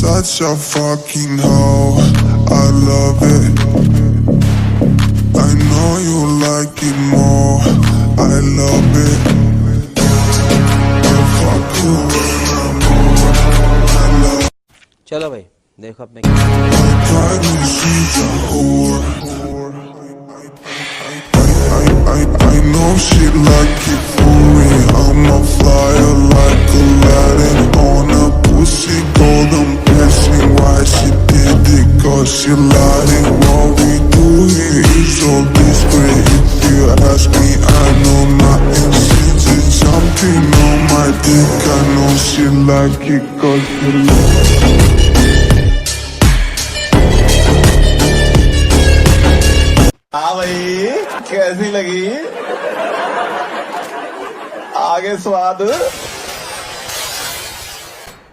such a fucking hoe, I love it. I know you like it more, I love it. I fuck you when I'm bored, I love it. चलो भाई देखो अपने My pride is she's a whore. I know she like it for me. I'm a flyer like Aladdin on a pussy golden passing. Why she did it? Cause she lied it. What we do here is all discreet. If you ask me, I know nothing. She's jumping on my dick. I know she like it cause she like it. हाँ भाई कैसी लगी आगे स्वाद